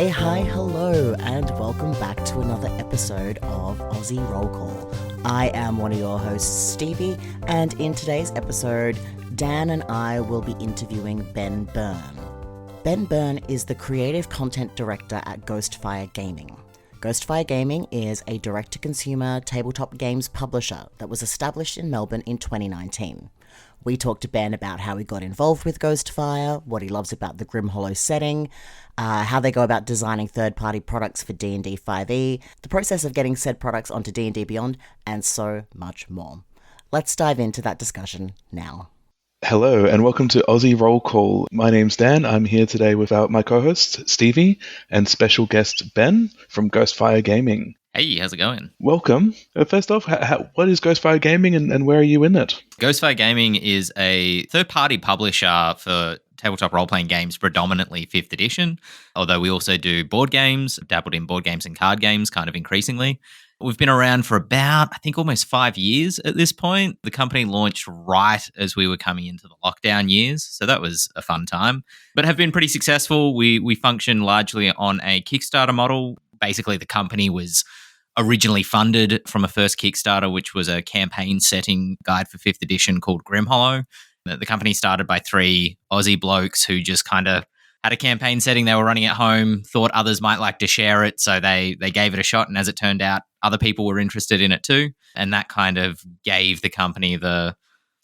Hey, hi, hello, and welcome back to another episode of Aussie Roll Call. I am one of your hosts, Stevie, and in today's episode, Dan and I will be interviewing Ben Byrne. Ben Byrne is the creative content director at Ghostfire Gaming. Ghostfire Gaming is a direct-to-consumer tabletop games publisher that was established in Melbourne in 2019. We talked to Ben about how he got involved with Ghostfire, what he loves about the Grim Hollow setting, how they go about designing third-party products for D&D 5e, the process of getting said products onto D&D Beyond, and so much more. Let's dive into that discussion now. Hello and welcome to Aussie Roll Call. My name's Dan. I'm here today with my co-host Stevie and special guest Ben from Ghostfire Gaming. Hey, how's it going? Welcome. First off, what is Ghostfire Gaming and where are you in it? Ghostfire Gaming is a third-party publisher for tabletop role-playing games, predominantly 5th edition, although we also do board games, dabbled in board games and card games kind of increasingly. We've been around for about, I think, almost 5 years at this point. The company launched right as we were coming into the lockdown years, so that was a fun time, but have been pretty successful. We function largely on a Kickstarter model. Basically, the company was originally funded from a first Kickstarter, which was a campaign setting guide for 5th edition called Grim Hollow. The company started by 3 Aussie blokes who just kind of had a campaign setting they were running at home, thought others might like to share it, so they gave it a shot, and as it turned out, other people were interested in it too, and that kind of gave the company the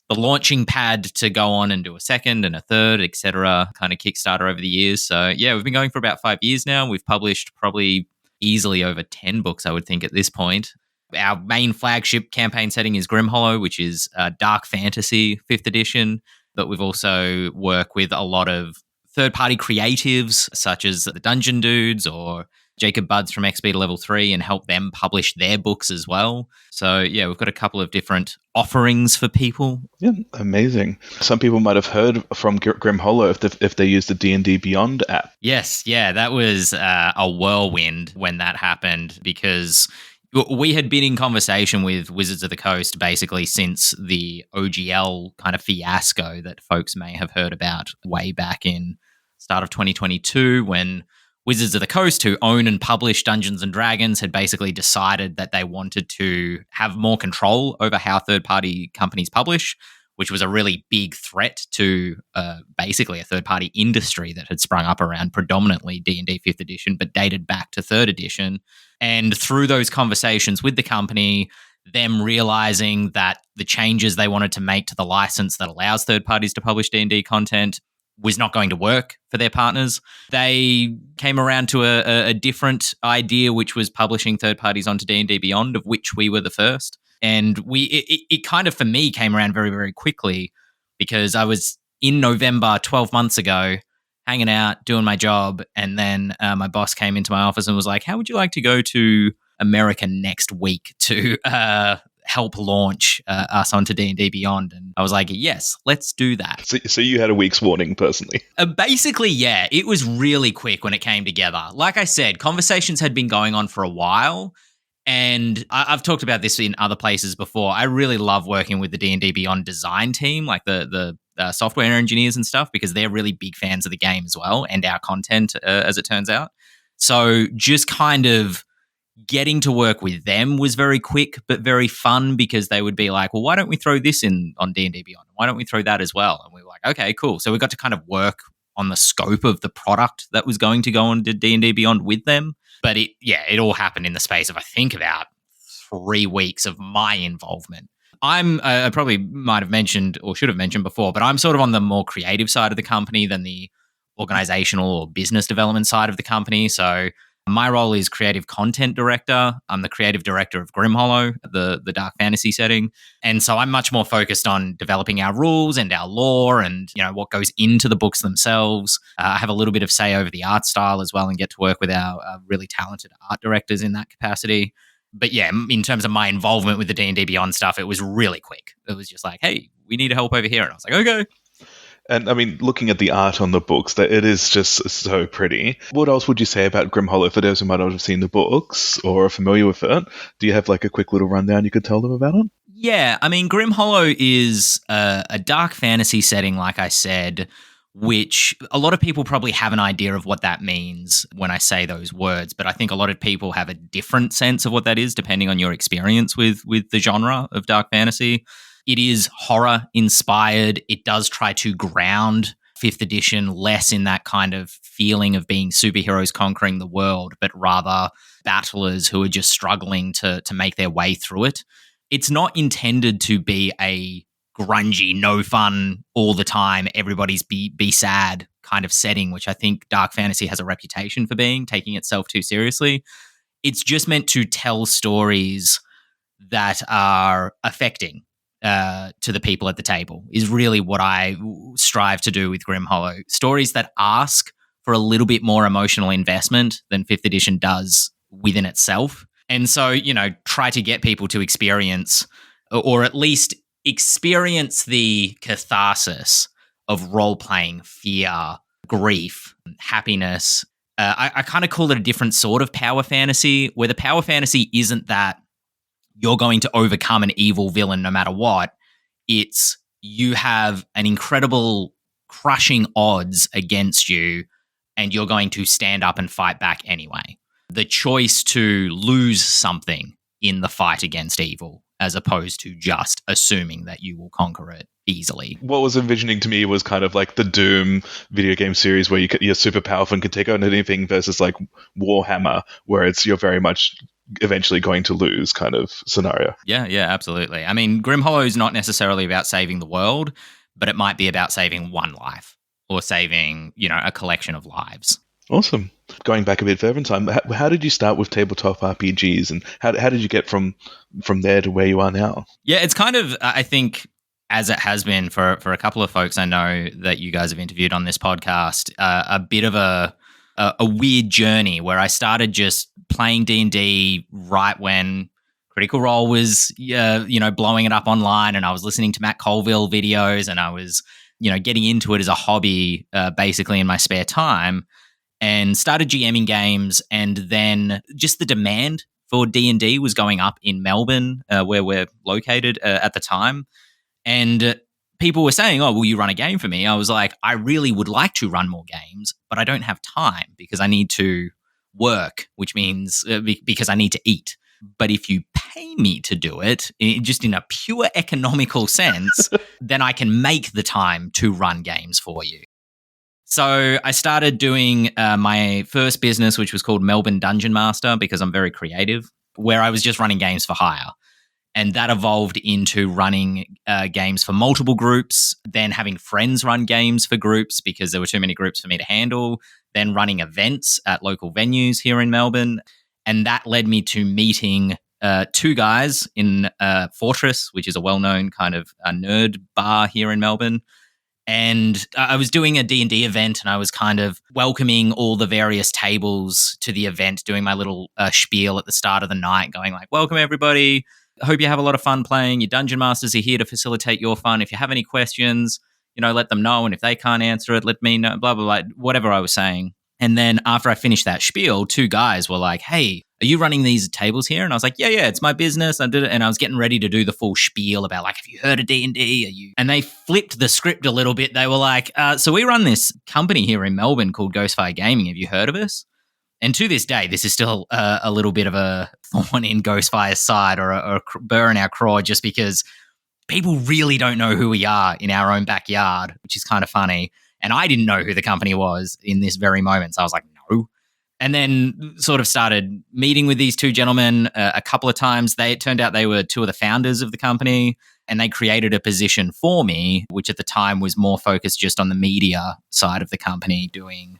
launching pad to go on and do a second and a third, etc., kind of Kickstarter over the years. So yeah, we've been going for about 5 years now. We've published probably easily over 10 books, I would think, at this point. Our main flagship campaign setting is Grim Hollow, which is dark fantasy 5th edition, but we've also worked with a lot of third-party creatives such as the Dungeon Dudes or Jacob Buds from XP to Level 3 and help them publish their books as well. So yeah, we've got a couple of different offerings for people. Yeah, amazing. Some people might have heard from Grim Hollow if they used the D&D Beyond app. Yes, yeah, that was a whirlwind when that happened because we had been in conversation with Wizards of the Coast basically since the OGL kind of fiasco that folks may have heard about way back in start of 2022 when Wizards of the Coast, who own and publish Dungeons & Dragons, had basically decided that they wanted to have more control over how third-party companies publish, which was a really big threat to basically a third-party industry that had sprung up around predominantly D&D 5th edition, but dated back to 3rd edition. And through those conversations with the company, them realizing that the changes they wanted to make to the license that allows third parties to publish D&D content was not going to work for their partners, they came around to a different idea, which was publishing third parties onto D&D Beyond, of which we were the first. And it kind of, for me, came around very, very quickly because I was in November 12 months ago hanging out, doing my job, and then my boss came into my office and was like, how would you like to go to America next week to help launch us onto D&D Beyond? And I was like, yes, let's do that. So you had a week's warning personally? Basically, yeah. It was really quick when it came together. Like I said, conversations had been going on for a while, and I've talked about this in other places before. I really love working with the D&D Beyond design team, like the software engineers and stuff, because they're really big fans of the game as well and our content, as it turns out. So just kind of getting to work with them was very quick but very fun because they would be like, well, why don't we throw this in on D&D Beyond? Why don't we throw that as well? And we were like, okay, cool. So we got to kind of work on the scope of the product that was going to go on to D&D Beyond with them. But it all happened in the space of, I think, about 3 weeks of my involvement. I probably might have mentioned or should have mentioned before, but I'm sort of on the more creative side of the company than the organizational or business development side of the company. So my role is creative content director. I'm the creative director of Grim Hollow, the dark fantasy setting. And so I'm much more focused on developing our rules and our lore and, what goes into the books themselves. I have a little bit of say over the art style as well and get to work with our really talented art directors in that capacity. But yeah, in terms of my involvement with the D&D Beyond stuff, it was really quick. It was just like, hey, we need help over here. And I was like, okay. And I mean, looking at the art on the books, that it is just so pretty. What else would you say about Grim Hollow for those who might not have seen the books or are familiar with it? Do you have like a quick little rundown you could tell them about it? Yeah, I mean, Grim Hollow is a dark fantasy setting, like I said, which a lot of people probably have an idea of what that means when I say those words, but I think a lot of people have a different sense of what that is depending on your experience with the genre of dark fantasy. It is horror inspired. It does try to ground 5th edition less in that kind of feeling of being superheroes conquering the world, but rather battlers who are just struggling to make their way through it. It's not intended to be a grungy, no fun all the time, everybody's be sad kind of setting, which I think dark fantasy has a reputation for being, taking itself too seriously. It's just meant to tell stories that are affecting to the people at the table, is really what I strive to do with Grim Hollow. Stories that ask for a little bit more emotional investment than 5th edition does within itself. And so, try to get people to experience, or at least experience the catharsis of role-playing, fear, grief, happiness. I kind of call it a different sort of power fantasy, where the power fantasy isn't that you're going to overcome an evil villain no matter what. It's you have an incredible crushing odds against you, and you're going to stand up and fight back anyway. The choice to lose something in the fight against evil, as opposed to just assuming that you will conquer it easily. What was envisioning to me was kind of like the Doom video game series where you're super powerful and can take on anything, versus like Warhammer, where you're very much eventually going to lose kind of scenario. Yeah, absolutely. I mean, Grim Hollow is not necessarily about saving the world, but it might be about saving one life or saving, a collection of lives. Awesome. Going back a bit further in time, how did you start with tabletop RPGs, and how did you get from there to where you are now? Yeah, it's kind of, I think, as it has been for a couple of folks I know that you guys have interviewed on this podcast, a bit of a weird journey where I started just playing D&D right when Critical Role was, blowing it up online, and I was listening to Matt Colville videos, and I was, getting into it as a hobby, basically in my spare time, and started GMing games. And then just the demand for D&D was going up in Melbourne, where we're located at the time. And people were saying, "Oh, will you run a game for me?" I was like, I really would like to run more games, but I don't have time because I need to work, which means because I need to eat. But if you pay me to do it, just in a pure economical sense, then I can make the time to run games for you. So I started doing my first business, which was called Melbourne Dungeon Master, because I'm very creative, where I was just running games for hire. And that evolved into running games for multiple groups, then having friends run games for groups because there were too many groups for me to handle, then running events at local venues here in Melbourne. And that led me to meeting two guys in Fortress, which is a well-known kind of a nerd bar here in Melbourne. And I was doing a D&D event, and I was kind of welcoming all the various tables to the event, doing my little spiel at the start of the night, going like, "Welcome, everybody. I hope you have a lot of fun playing. Your dungeon masters are here to facilitate your fun. If you have any questions, let them know. And if they can't answer it, let me know," blah, blah, blah, whatever I was saying. And then after I finished that spiel, two guys were like, "Hey, are you running these tables here?" And I was like, yeah, it's my business. I did it. And I was getting ready to do the full spiel about like, "Have you heard of D&D? Are you?" And they flipped the script a little bit. They were like, "So we run this company here in Melbourne called Ghostfire Gaming. Have you heard of us?" And to this day, this is still a little bit of a thorn in Ghostfire's side, or a burr in our craw, just because people really don't know who we are in our own backyard, which is kind of funny. And I didn't know who the company was in this very moment. So I was like, no. And then sort of started meeting with these two gentlemen a couple of times. It turned out they were two of the founders of the company, and they created a position for me, which at the time was more focused just on the media side of the company, doing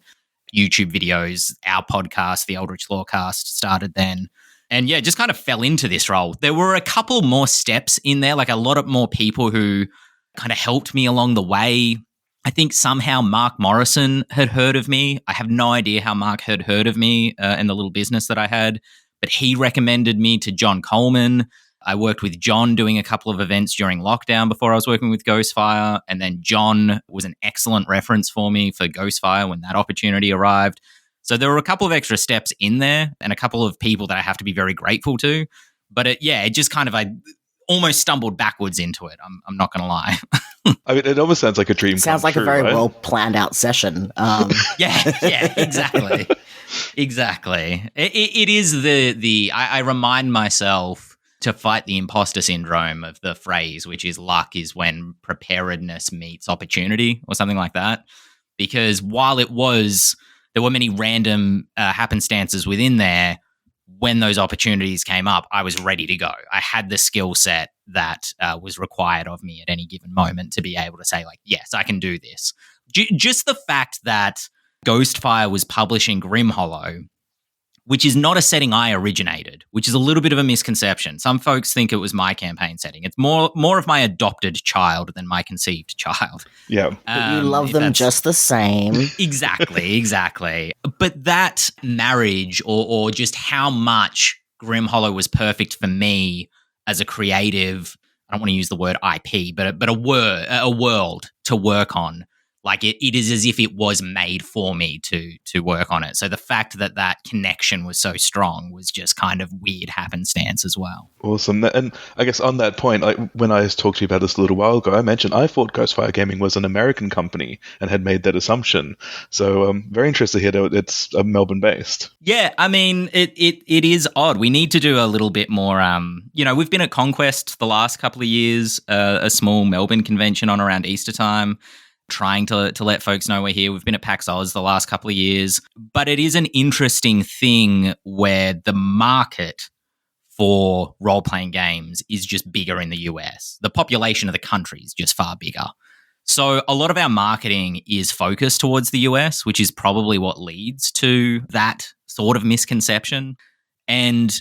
YouTube videos. Our podcast, the Eldritch Lawcast, started then. And yeah, just kind of fell into this role. There were a couple more steps in there, like a lot of more people who kind of helped me along the way. I think somehow Mark Morrison had heard of me. I have no idea how Mark had heard of me and the little business that I had, but he recommended me to John Coleman. I worked with John doing a couple of events during lockdown before I was working with Ghostfire. And then John was an excellent reference for me for Ghostfire when that opportunity arrived. So there were a couple of extra steps in there and a couple of people that I have to be very grateful to. But it just kind of, almost stumbled backwards into it. I'm not going to lie. I mean, it almost sounds like a dream. Sounds like true, a very right? well planned out session. Yeah, exactly. Exactly. It is I remind myself to fight the imposter syndrome of the phrase, which is luck is when preparedness meets opportunity or something like that. Because while there were many random happenstances within there, when those opportunities came up, I was ready to go. I had the skill set that was required of me at any given moment to be able to say, like, yes, I can do this. Just the fact that Ghostfire was publishing Grimhollow, which is not a setting I originated, which is a little bit of a misconception. Some folks think it was my campaign setting. It's more of my adopted child than my conceived child. Yeah. But you love them just the same. Exactly. But that marriage or just how much Grimhollow was perfect for me as a creative, I don't want to use the word IP, but a world to work on. Like it is as if it was made for me to work on it. So the fact that connection was so strong was just kind of weird happenstance as well. Awesome. And I guess on that point, like when I talked to you about this a little while ago, I mentioned I thought Ghostfire Gaming was an American company and had made that assumption. So I'm very interested to hear that it's Melbourne-based. Yeah, I mean, it is odd. We need to do a little bit more, we've been at Conquest the last couple of years, a small Melbourne convention on around Easter time, trying to let folks know we're here. We've been at PAX Oz the last couple of years. But it is an interesting thing where the market for role-playing games is just bigger in the US. The population of the country is just far bigger. So a lot of our marketing is focused towards the US, which is probably what leads to that sort of misconception. And,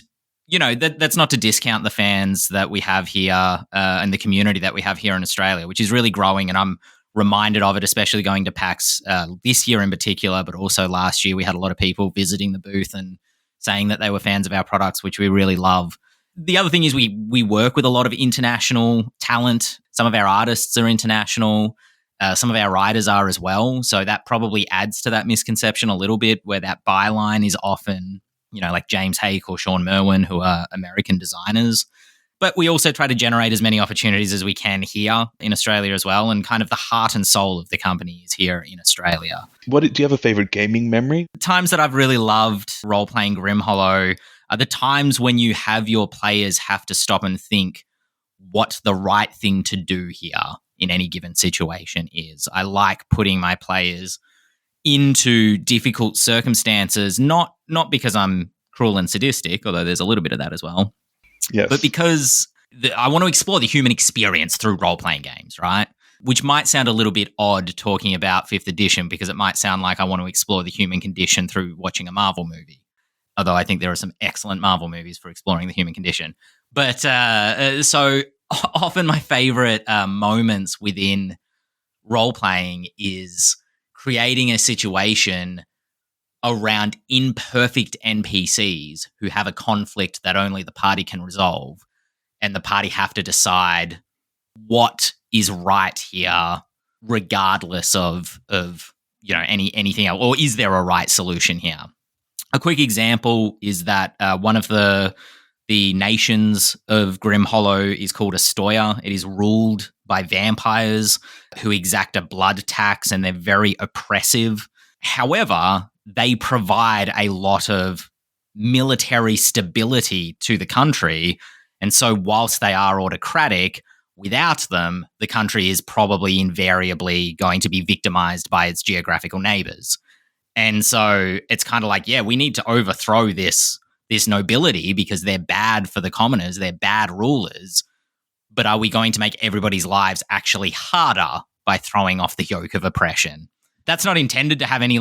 that's not to discount the fans that we have here and the community that we have here in Australia, which is really growing. And I'm reminded of it, especially going to PAX this year in particular, but also last year we had a lot of people visiting the booth and saying that they were fans of our products, which we really love. The other thing is we work with a lot of international talent. Some of our artists are international. Some of our writers are as well. So that probably adds to that misconception a little bit, where that byline is often, like James Hake or Sean Merwin, who are American designers. But we also try to generate as many opportunities as we can here in Australia as well. And kind of the heart and soul of the company is here in Australia. Do you have a favorite gaming memory? The times that I've really loved role-playing Grimhollow are the times when you have your players have to stop and think what the right thing to do here in any given situation is. I like putting my players into difficult circumstances, not because I'm cruel and sadistic, although there's a little bit of that as well. Yes. But because I want to explore the human experience through role-playing games, right? Which might sound a little bit odd talking about 5th edition, because it might sound like I want to explore the human condition through watching a Marvel movie. Although I think there are some excellent Marvel movies for exploring the human condition. But so often my favorite moments within role-playing is creating a situation around imperfect NPCs who have a conflict that only the party can resolve, and the party have to decide what is right here, regardless of anything else, or is there a right solution here? A quick example is that one of the nations of Grimhollow is called Astoya. It is ruled by vampires who exact a blood tax, and they're very oppressive. However, they provide a lot of military stability to the country. And so whilst they are autocratic, without them, the country is probably invariably going to be victimized by its geographical neighbors. And so it's kind of like, yeah, we need to overthrow this nobility because they're bad for the commoners, they're bad rulers. But are we going to make everybody's lives actually harder by throwing off the yoke of oppression? That's not intended to have any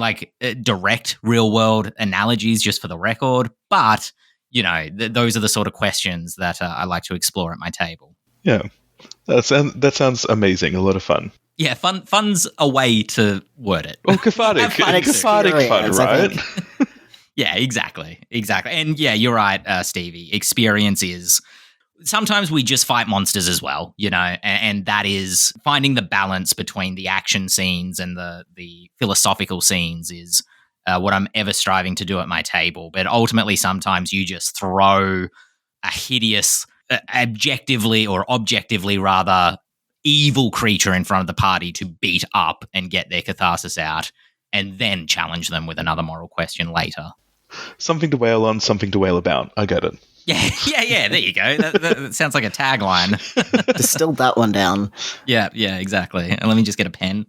direct real world analogies, just for the record. But, those are the sort of questions that I like to explore at my table. Yeah, that sounds amazing. A lot of fun. Yeah, fun's a way to word it. Well, cathartic fun, right? Yeah, exactly. And yeah, you're right, Stevie. Experience is... Sometimes we just fight monsters as well, and that is finding the balance between the action scenes and the philosophical scenes is what I'm ever striving to do at my table. But ultimately, sometimes you just throw a hideous objectively rather evil creature in front of the party to beat up and get their catharsis out, and then challenge them with another moral question later. Something to wail on, something to wail about. I get it. Yeah. There you go. That sounds like a tagline. Distilled that one down. Yeah, exactly. And let me just get a pen.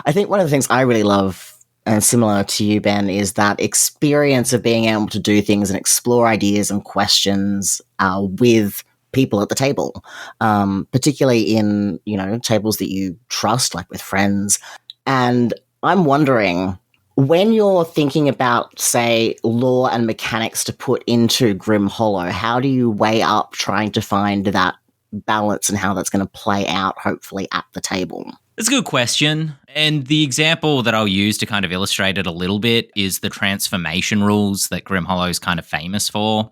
I think one of the things I really love, and similar to you, Ben, is that experience of being able to do things and explore ideas and questions with people at the table, particularly in, tables that you trust, like with friends. And I'm wondering, when you're thinking about, say, lore and mechanics to put into Grim Hollow, how do you weigh up trying to find that balance and how that's going to play out, hopefully, at the table? It's a good question. And the example that I'll use to kind of illustrate it a little bit is the transformation rules that Grim Hollow is kind of famous for.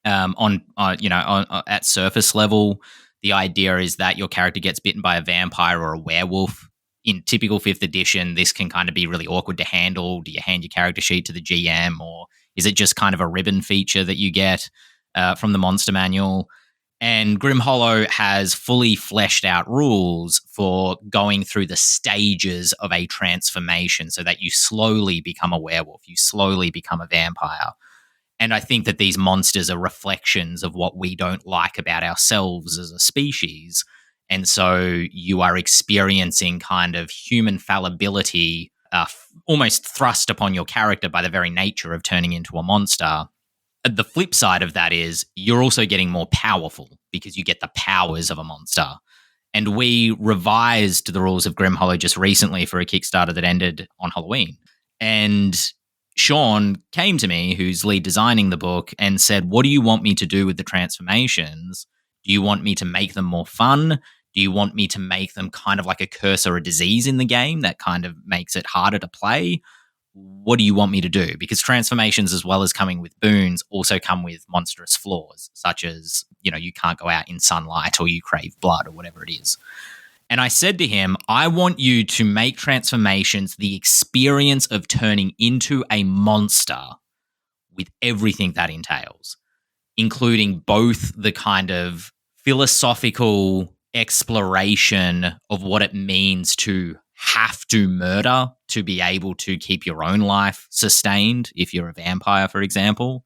At surface level, the idea is that your character gets bitten by a vampire or a werewolf. In typical 5th edition, this can kind of be really awkward to handle. Do you hand your character sheet to the GM, or is it just kind of a ribbon feature that you get from the monster manual? And Grim Hollow has fully fleshed out rules for going through the stages of a transformation so that you slowly become a werewolf, you slowly become a vampire. And I think that these monsters are reflections of what we don't like about ourselves as a species. And so you are experiencing kind of human fallibility almost thrust upon your character by the very nature of turning into a monster. The flip side of that is you're also getting more powerful because you get the powers of a monster. And we revised the rules of Grim Hollow just recently for a Kickstarter that ended on Halloween. And Sean came to me, who's lead designing the book, and said, what do you want me to do with the transformations? Do you want me to make them more fun? Do you want me to make them kind of like a curse or a disease in the game that kind of makes it harder to play? What do you want me to do? Because transformations, as well as coming with boons, also come with monstrous flaws, such as, you can't go out in sunlight or you crave blood or whatever it is. And I said to him, I want you to make transformations the experience of turning into a monster with everything that entails, including both the kind of philosophical exploration of what it means to have to murder to be able to keep your own life sustained if you're a vampire, for example,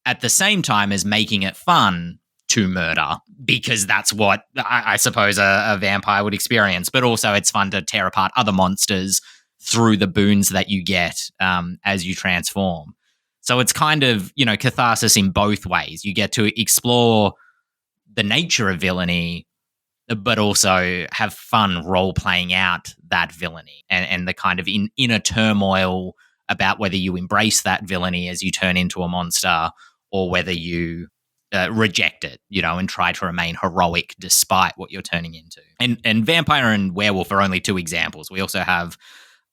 at the same time as making it fun to murder, because that's what I suppose a vampire would experience. But also it's fun to tear apart other monsters through the boons that you get as you transform. So it's kind of, catharsis in both ways. You get to explore the nature of villainy, but also have fun role-playing out that villainy and the kind of inner turmoil about whether you embrace that villainy as you turn into a monster or whether you reject it, and try to remain heroic despite what you're turning into. And vampire and werewolf are only 2 examples. We also have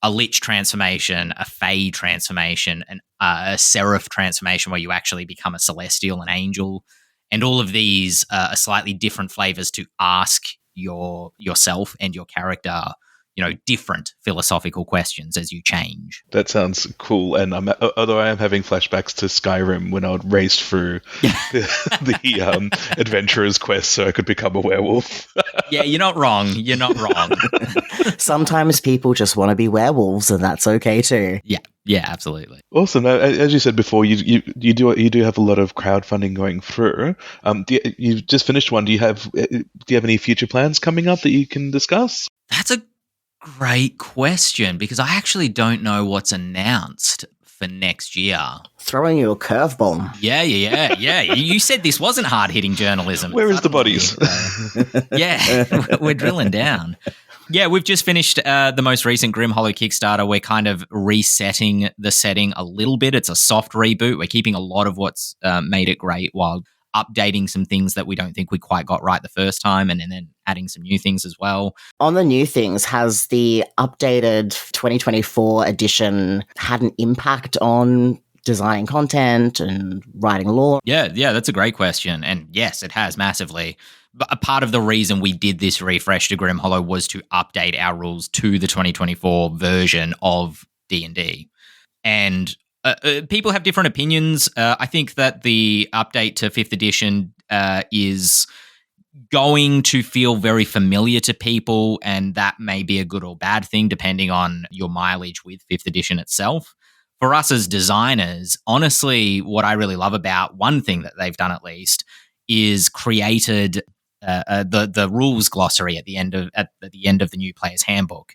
a lich transformation, a fae transformation, and a seraph transformation where you actually become a celestial, an angel. And all of these are slightly different flavors to ask yourself and your character, different philosophical questions as you change. That sounds cool. And although I am having flashbacks to Skyrim when I would race through the adventurer's quest so I could become a werewolf. Yeah, you're not wrong. You're not wrong. Sometimes people just want to be werewolves, and that's okay too. Yeah, absolutely. Awesome. Now, as you said before, you do have a lot of crowdfunding going through. You just finished one. Do you have any future plans coming up that you can discuss? That's a great question, because I actually don't know what's announced for next year. Throwing you a curveball. Yeah. You said this wasn't hard-hitting journalism. Where is the bodies? Yeah, we're drilling down. Yeah, we've just finished the most recent Grim Hollow Kickstarter. We're kind of resetting the setting a little bit. It's a soft reboot. We're keeping a lot of what's made it great while updating some things that we don't think we quite got right the first time, and then adding some new things as well. On the new things, has the updated 2024 edition had an impact on designing content and writing lore? Yeah, that's a great question. And yes, it has massively. But a part of the reason we did this refresh to Grim Hollow was to update our rules to the 2024 version of D&D. And people have different opinions. I think that the update to 5th edition is going to feel very familiar to people, and that may be a good or bad thing depending on your mileage with 5th edition itself. For us as designers, honestly, what I really love about one thing that they've done at least is created the rules glossary at the end of the new player's handbook.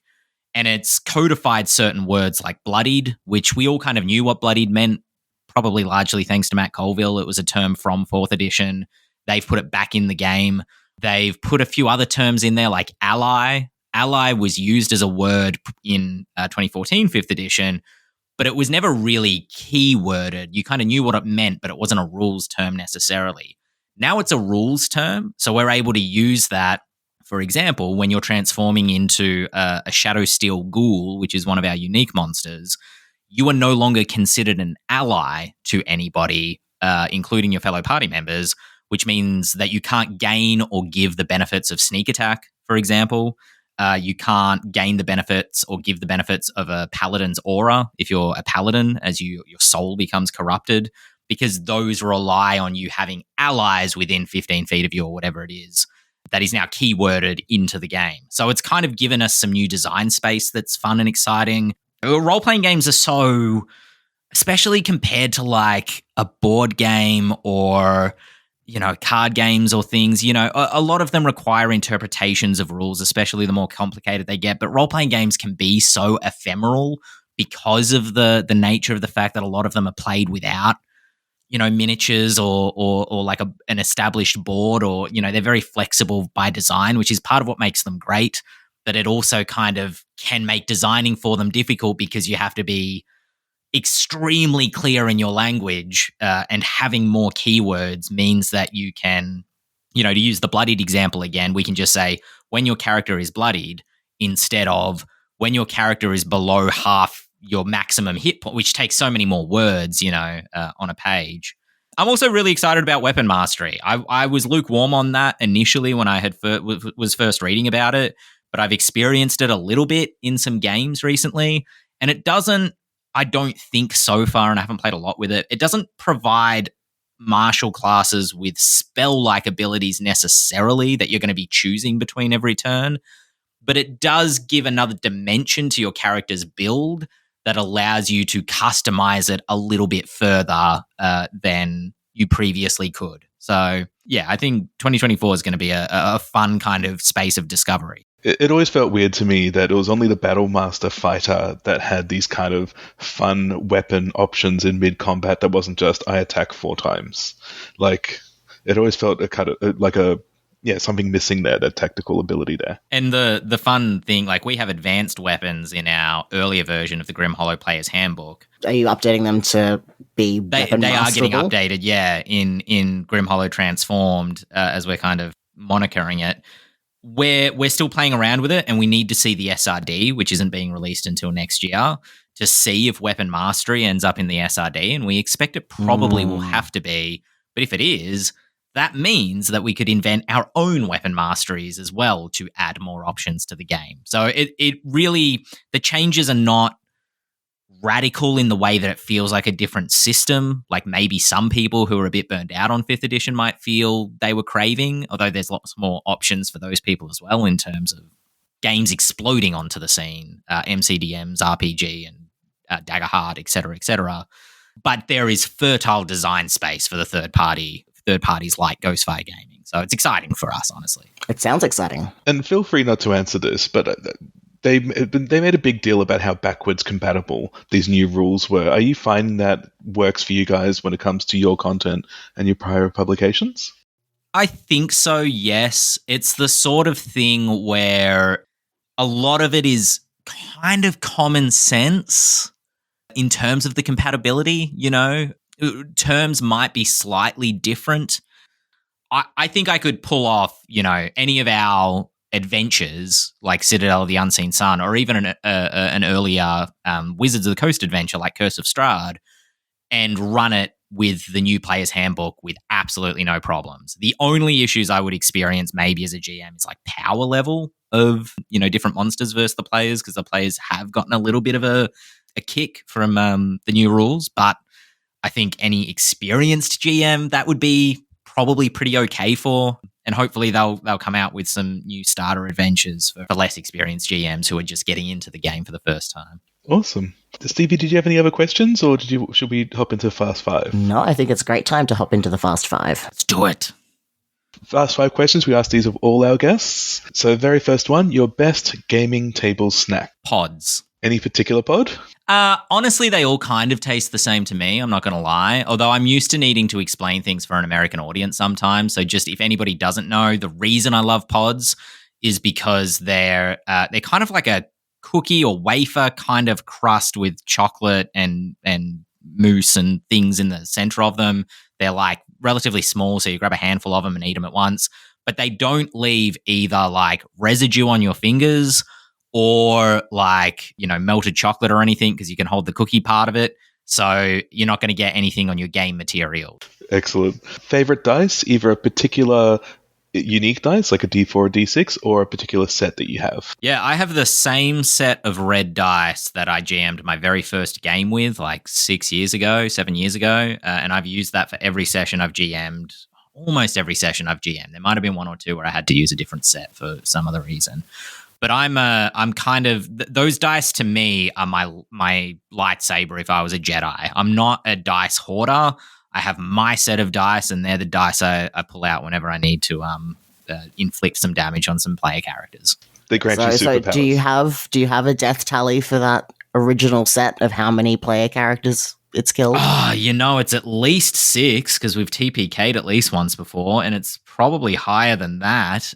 And it's codified certain words like bloodied, which we all kind of knew what bloodied meant, probably largely thanks to Matt Colville. It was a term from 4th edition. They've put it back in the game. They've put a few other terms in there like ally. Ally was used as a word in 2014 5th edition, but it was never really keyworded. You kind of knew what it meant, but it wasn't a rules term necessarily. Now it's a rules term, so we're able to use that. For example, when you're transforming into a Shadow Steel Ghoul, which is one of our unique monsters, you are no longer considered an ally to anybody, including your fellow party members, which means that you can't gain or give the benefits of sneak attack, for example. You can't gain the benefits or give the benefits of a paladin's aura if you're a paladin, as your soul becomes corrupted, because those rely on you having allies within 15 feet of you or whatever it is. That is now keyworded into the game. So it's kind of given us some new design space that's fun and exciting. Role-playing games are so, especially compared to like a board game or, card games or things, a lot of them require interpretations of rules, especially the more complicated they get. But role-playing games can be so ephemeral because of the nature of the fact that a lot of them are played without miniatures or like an established board, or, they're very flexible by design, which is part of what makes them great. But it also kind of can make designing for them difficult because you have to be extremely clear in your language, and having more keywords means that you can, to use the bloodied example again, we can just say when your character is bloodied instead of when your character is below half your maximum hit point, which takes so many more words, on a page. I'm also really excited about weapon mastery. I was lukewarm on that initially when I was first reading about it, but I've experienced it a little bit in some games recently, and it doesn't, I don't think so far, and I haven't played a lot with it, it doesn't provide martial classes with spell-like abilities necessarily that you're going to be choosing between every turn, but it does give another dimension to your character's build that allows you to customize it a little bit further than you previously could. So, yeah, I think 2024 is going to be a fun kind of space of discovery. It always felt weird to me that it was only the Battlemaster fighter that had these kind of fun weapon options in mid-combat that wasn't just, I attack 4 times. Like, it always felt something missing there, that tactical ability there. And the fun thing, like we have advanced weapons in our earlier version of the Grim Hollow Player's Handbook. Are you updating them to be weapon They are masterable? getting updated, yeah, in Grim Hollow Transformed, as we're kind of monikering it. We're still playing around with it, and we need to see the SRD, which isn't being released until next year, to see if weapon mastery ends up in the SRD, and we expect it probably will have to be. But if it is, that means that we could invent our own weapon masteries as well to add more options to the game. So it really, the changes are not radical in the way that it feels like a different system, like maybe some people who are a bit burned out on 5th edition might feel they were craving, although there's lots more options for those people as well in terms of games exploding onto the scene, MCDMs, RPG, and Dagger Heart, etc., etc. But there is fertile design space for the third parties like Ghostfire Gaming. So it's exciting for us, honestly. It sounds exciting. And feel free not to answer this, but they made a big deal about how backwards compatible these new rules were. Are you finding that works for you guys when it comes to your content and your prior publications? I think so, yes. It's the sort of thing where a lot of it is kind of common sense in terms of the compatibility, terms might be slightly different. I think I could pull off, any of our adventures like Citadel of the Unseen Sun, or even an earlier Wizards of the Coast adventure like Curse of Strahd, and run it with the new player's handbook with absolutely no problems. The only issues I would experience maybe as a GM is like power level of, different monsters versus the players, because the players have gotten a little bit of a kick from the new rules. But I think any experienced GM, that would be probably pretty okay for. And hopefully they'll come out with some new starter adventures for less experienced GMs who are just getting into the game for the first time. Awesome. Stevie, did you have any other questions, or should we hop into Fast Five? No, I think it's a great time to hop into the Fast Five. Let's do it. Fast Five questions. We ask these of all our guests. So, very first one, your best gaming table snack. Pods. Any particular pod? Honestly, they all kind of taste the same to me. I'm not going to lie. Although I'm used to needing to explain things for an American audience sometimes. So just if anybody doesn't know, the reason I love pods is because they're kind of like a cookie or wafer kind of crust with chocolate and mousse and things in the center of them. They're like relatively small, so you grab a handful of them and eat them at once. But they don't leave either like residue on your fingers or like, melted chocolate or anything, because you can hold the cookie part of it. So you're not going to get anything on your game material. Excellent. Favorite dice, either a particular unique dice, like a D4 or D6, or a particular set that you have? Yeah, I have the same set of red dice that I GM'd my very first game with like 7 years ago. And I've used that for every session I've GM'd, almost every session I've GM'd. There might have been one or two where I had to use a different set for some other reason. But I'm kind of those dice to me are my lightsaber if I was a Jedi. I'm not a dice hoarder. I have my set of dice, and they're the dice I pull out whenever I need to inflict some damage on some player characters. They grant you superpowers. So do you have a death tally for that original set of how many player characters it's killed? It's at least 6 because we've TPK'd at least once before, and it's probably higher than that.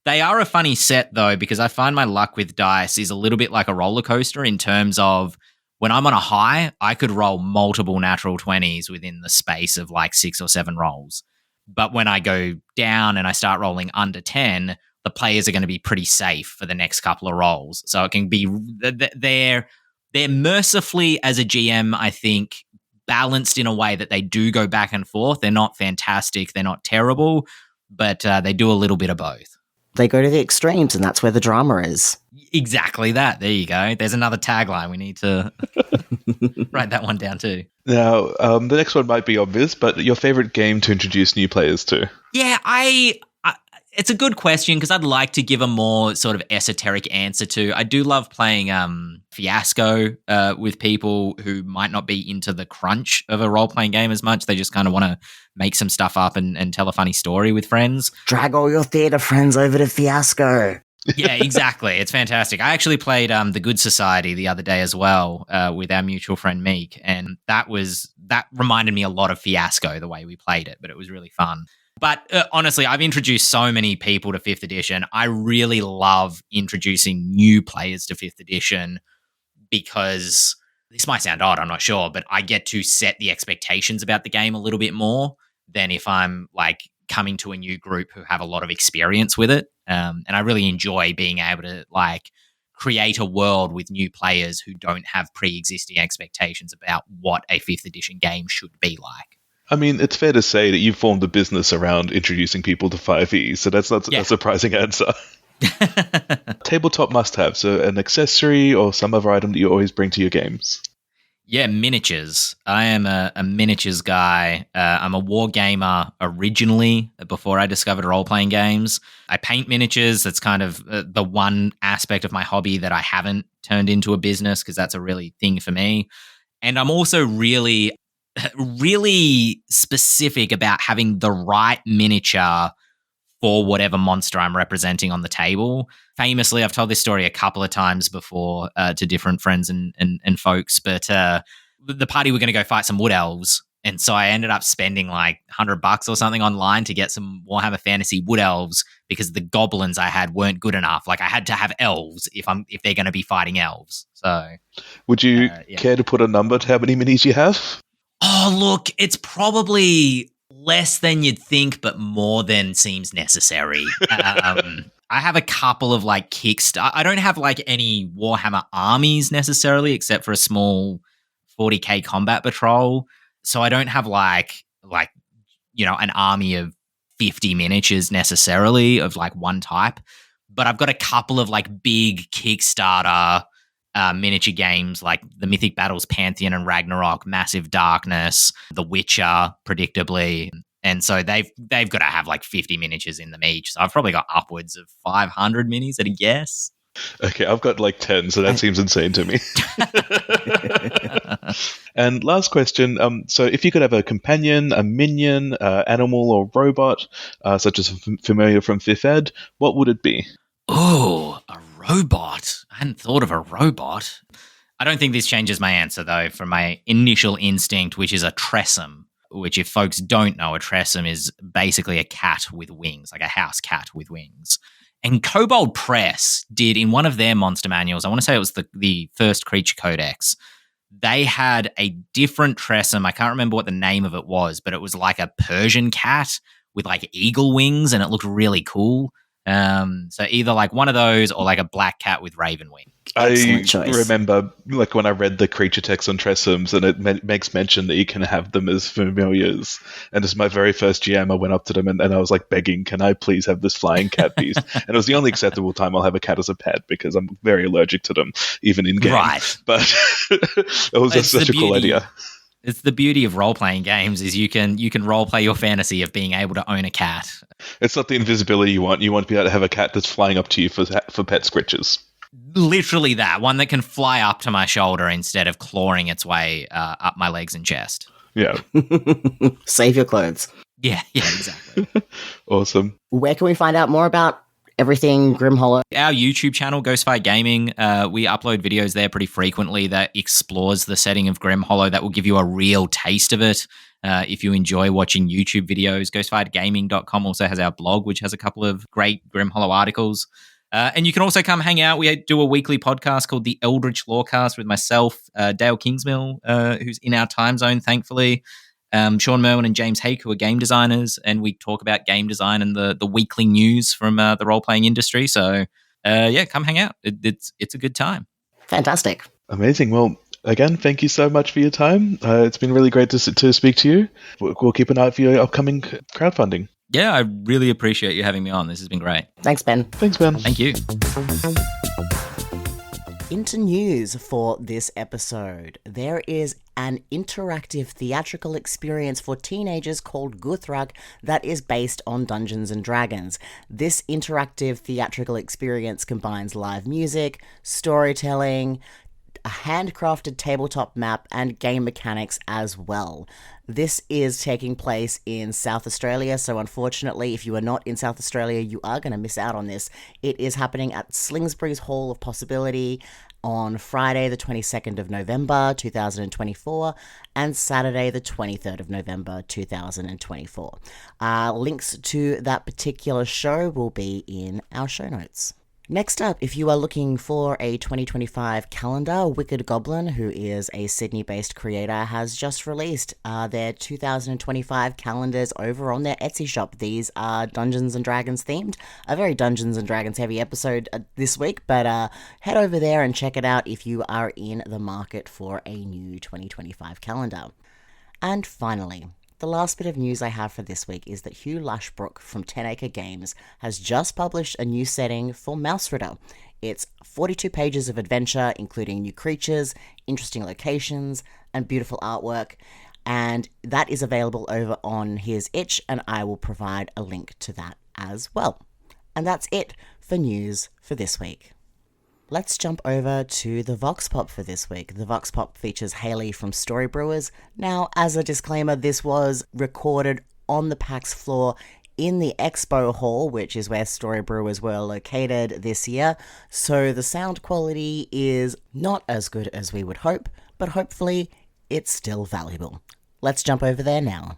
They are a funny set, though, because I find my luck with dice is a little bit like a roller coaster in terms of when I'm on a high, I could roll multiple natural 20s within the space of like 6 or 7 rolls. But when I go down and I start rolling under 10, the players are going to be pretty safe for the next couple of rolls. So it can be they're mercifully, as a GM, I think, balanced in a way that they do go back and forth. They're not fantastic. They're not terrible, but they do a little bit of both. They go to the extremes, and that's where the drama is. Exactly that. There you go. There's another tagline. We need to write that one down too. Now, the next one might be obvious, but your favorite game to introduce new players to? Yeah, it's a good question because I'd like to give a more sort of esoteric answer to. I do love playing Fiasco with people who might not be into the crunch of a role-playing game as much. They just kind of want to make some stuff up and tell a funny story with friends. Drag all your theatre friends over to Fiasco. Yeah, exactly. It's fantastic. I actually played The Good Society the other day as well with our mutual friend Meek, and that reminded me a lot of Fiasco, the way we played it, but it was really fun. But honestly, I've introduced so many people to 5th edition. I really love introducing new players to 5th edition because this might sound odd, I'm not sure, but I get to set the expectations about the game a little bit more than if I'm like coming to a new group who have a lot of experience with it. And I really enjoy being able to like create a world with new players who don't have pre-existing expectations about what a 5th edition game should be like. I mean, it's fair to say that you've formed a business around introducing people to 5e, so that's not a surprising answer. Tabletop must-have, so an accessory or some other item that you always bring to your games. Yeah, miniatures. I am a miniatures guy. I'm a war gamer originally before I discovered role-playing games. I paint miniatures. That's kind of the one aspect of my hobby that I haven't turned into a business because that's a really thing for me. And I'm also really specific about having the right miniature for whatever monster I'm representing on the table. Famously, I've told this story a couple of times before to different friends and folks, but the party were going to go fight some wood elves. And so I ended up spending like $100 or something online to get some Warhammer Fantasy wood elves because the goblins I had weren't good enough. Like I had to have elves if they're going to be fighting elves. So would you care to put a number to how many minis you have? Oh, look, it's probably less than you'd think, but more than seems necessary. I have a couple of like Kickstarter. I don't have like any Warhammer armies necessarily, except for a small 40k combat patrol. So I don't have like an army of 50 miniatures necessarily of like one type. But I've got a couple of like big Kickstarter miniature games like the Mythic Battles Pantheon and Ragnarok, Massive Darkness, The Witcher, predictably. And so they've got to have like 50 miniatures in them each. So I've probably got upwards of 500 minis at a guess. Okay, I've got like 10, so that seems insane to me. And last question. So if you could have a companion, a minion, animal, or robot, such as familiar from 5th Ed, what would it be? Oh, a robot. I hadn't thought of a robot. I don't think this changes my answer, though, from my initial instinct, which is a Tressum, which, if folks don't know, a Tressum is basically a cat with wings, like a house cat with wings. And Kobold Press did, in one of their monster manuals, I want to say it was the first Creature Codex, they had a different Tressum. I can't remember what the name of it was, but it was like a Persian cat with like eagle wings, and it looked really cool. So either like one of those or like a black cat with raven wings. Excellent choice. Remember, like when I read the creature text on Tressums, and it makes mention that you can have them as familiars. And as my very first GM, I went up to them and I was like begging, "Can I please have this flying cat piece?" And it was the only acceptable time I'll have a cat as a pet because I'm very allergic to them, even in game. Right. But it was just such a cool idea. It's the beauty of role-playing games is you can role-play your fantasy of being able to own a cat. It's not the invisibility you want. You want to be able to have a cat that's flying up to you for pet scritches. Literally that. One that can fly up to my shoulder instead of clawing its way up my legs and chest. Yeah. Save your clothes. Yeah, exactly. Awesome. Where can we find out more about everything Grim Hollow? Our YouTube channel, Ghostfire Gaming, we upload videos there pretty frequently that explores the setting of Grim Hollow. That will give you a real taste of it. If you enjoy watching YouTube videos, ghostfiregaming.com also has our blog, which has a couple of great Grim Hollow articles. And you can also come hang out. We do a weekly podcast called the Eldritch Lorecast with myself, Dale Kingsmill, who's in our time zone, thankfully. Sean Merwin and James Hake, who are game designers, and we talk about game design and the weekly news from the role-playing industry. So, come hang out. It's a good time. Fantastic. Amazing. Well, again, thank you so much for your time. It's been really great to speak to you. We'll keep an eye out for your upcoming crowdfunding. Yeah, I really appreciate you having me on. This has been great. Thanks, Ben. Thanks, Ben. Thank you. Into news for this episode. There is an interactive theatrical experience for teenagers called Guthrag that is based on Dungeons & Dragons. This interactive theatrical experience combines live music, storytelling, a handcrafted tabletop map, and game mechanics as well. This is taking place in South Australia, so unfortunately, if you are not in South Australia, you are going to miss out on this. It is happening at Slingsbury's Hall of Possibility on Friday the 22nd of November 2024 and Saturday the 23rd of November 2024. Links to that particular show will be in our show notes. Next up, if you are looking for a 2025 calendar, Wicked Goblin, who is a Sydney-based creator, has just released their 2025 calendars over on their Etsy shop. These are Dungeons & Dragons themed. A very Dungeons & Dragons heavy episode this week, but head over there and check it out if you are in the market for a new 2025 calendar. And finally, the last bit of news I have for this week is that Hugh Lashbrook from 10 Acre Games has just published a new setting for Mouse Ritter. It's 42 pages of adventure, including new creatures, interesting locations, and beautiful artwork, and that is available over on his itch, and I will provide a link to that as well. And that's it for news for this week. Let's jump over to the Vox Pop for this week. The Vox Pop features Hayley from Story Brewers. Now, as a disclaimer, this was recorded on the PAX floor in the Expo Hall, which is where Story Brewers were located this year, so the sound quality is not as good as we would hope, but hopefully it's still valuable. Let's jump over there now.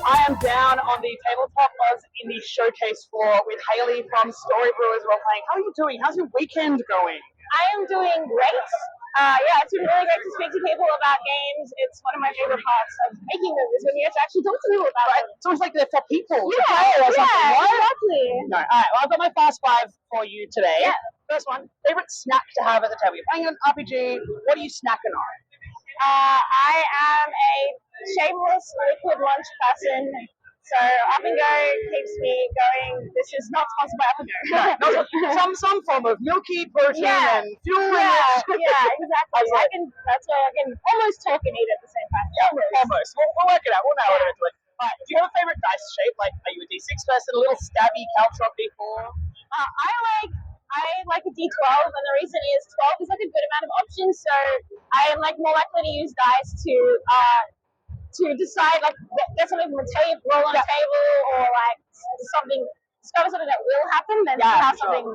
I am down on the Tabletop Buzz Indie Showcase floor with Hayley from Story Brewers Role Playing. How are you doing? How's your weekend going? I am doing great. It's been really great to speak to people about games. It's one of my favorite parts of making them is when you have to actually talk to people about it. It's almost like they're for people. Yeah, exactly. No, all right. Well, I've got my fast five for you today. Yeah. First one, favorite snack to have at the table. You're playing an RPG. What are you snacking on? I am a shameless liquid lunch person, So Up and Go keeps me going. This is not sponsored by Up and Go. No, some form of milky protein Yeah. and fuel. Yeah, exactly. That's why I can almost talk and eat at the same time. Almost. We'll work it out. We'll narrow it into it. Alright, do you have a favorite dice shape? Like, are you a D6 person, a little stabby Caltrop D4? I like a D12, and the reason is 12 is like a good amount of options. So I am like more likely to use dice to decide like get something from a table, roll on a table, or like discover something that will happen, then have something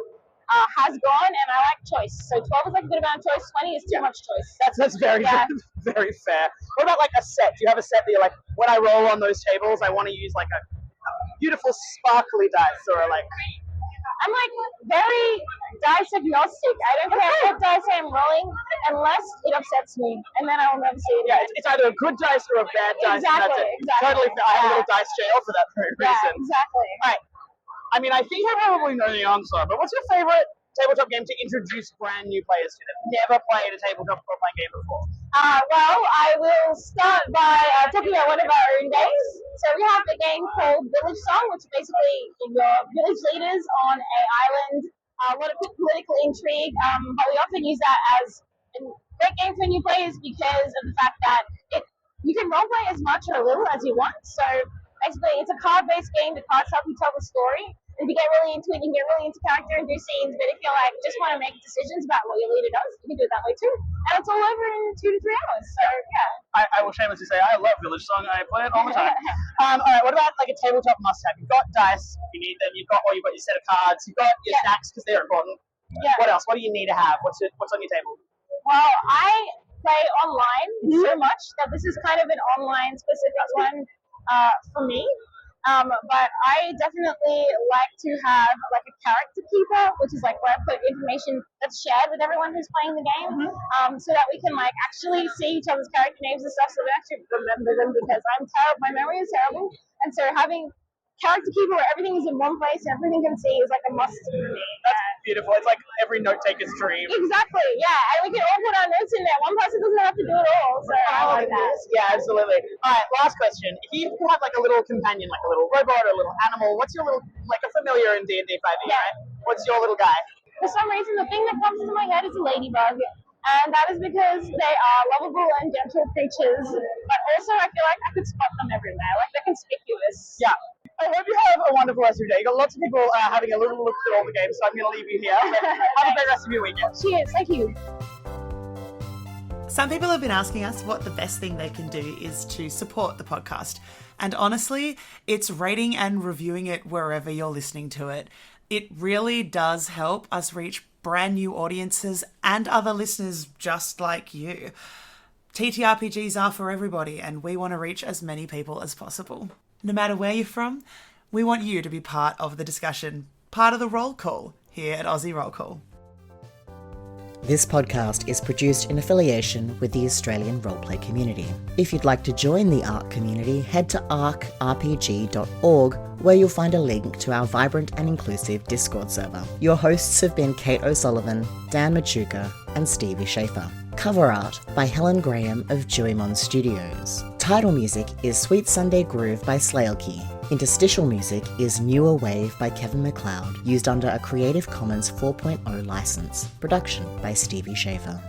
has gone, and I like choice. So 12 is like a good amount of choice. 20 is too much choice. That's very very fair. What about like a set? Do you have a set that you're like, when I roll on those tables, I want to use like a beautiful sparkly dice, or like? I'm like very dice agnostic. I don't care what dice I'm rolling unless it upsets me, and then I will never see it Yeah, again. it's either a good dice or a bad dice. And that's it. Exactly. Totally fair. I have a little dice jail for that very reason. Exactly. Alright. I mean, I think I probably know the answer, but what's your favorite tabletop game to introduce brand new players to them? Never played a tabletop role-playing game before. Well, I will start by talking about one of our own games. So we have a game called Village Song, which is basically your village leaders on an island. A lot of political intrigue, but we often use that as a great game for new players because of the fact that you can roleplay as much or a little as you want. So basically, it's a card-based game. The cards help you tell the story. And if you get really into it, you can get really into character and do scenes. But if you like just want to make decisions about what your leader does, you can do it that way too. And it's all over in 2 to 3 hours. So yeah. I will shamelessly say I love Village Song. I play it all the time. Alright, what about like a tabletop must-have? You've got dice if you need them. You've got your set of cards. You've got your snacks because they're important. Yeah. What else? What do you need to have? What's on your table? Well, I play online so much that this is kind of an online specific one for me. But I definitely like to have like a character keeper, which is like where I put information that's shared with everyone who's playing the game, so that we can like actually see each other's character names and stuff, so we actually remember them, because I'm terrible. My memory is terrible, and so having character keeper where everything is in one place and everything can see is like a must for me. That's beautiful. It's like every note taker's dream. Exactly, yeah. And we can all put our notes in there. One person doesn't have to do it all. So I like that. Yeah, absolutely. Alright, last question. If you could have like a little companion, like a little robot or a little animal, what's your little, like a familiar in D&D 5e, right? What's your little guy? For some reason, the thing that comes to my head is a ladybug. And that is because they are lovable and gentle creatures. But also, I feel like I could spot them everywhere. Like, they're conspicuous. Yeah. I hope you have a wonderful rest of your day. You've got lots of people having a little look through all the games, so I'm going to leave you here. But have a great rest of your weekend. Cheers. Thank you. Some people have been asking us what the best thing they can do is to support the podcast. And honestly, it's rating and reviewing it wherever you're listening to it. It really does help us reach brand new audiences and other listeners just like you. TTRPGs are for everybody, and we want to reach as many people as possible. No matter where you're from, we want you to be part of the discussion, part of the roll call here at Aussie Roll Call. This podcast is produced in affiliation with the Australian roleplay community. If you'd like to join the ARC community, head to arcrpg.org, where you'll find a link to our vibrant and inclusive Discord server. Your hosts have been Kate O'Sullivan, Dan Machuca, and Stevie Schaefer. Cover art by Helen Graham of Juimon Studios. Title music is Sweet Sunday Groove by Slailkey. Interstitial music is Newer Wave by Kevin MacLeod, used under a Creative Commons 4.0 license. Production by Stevie Schaefer.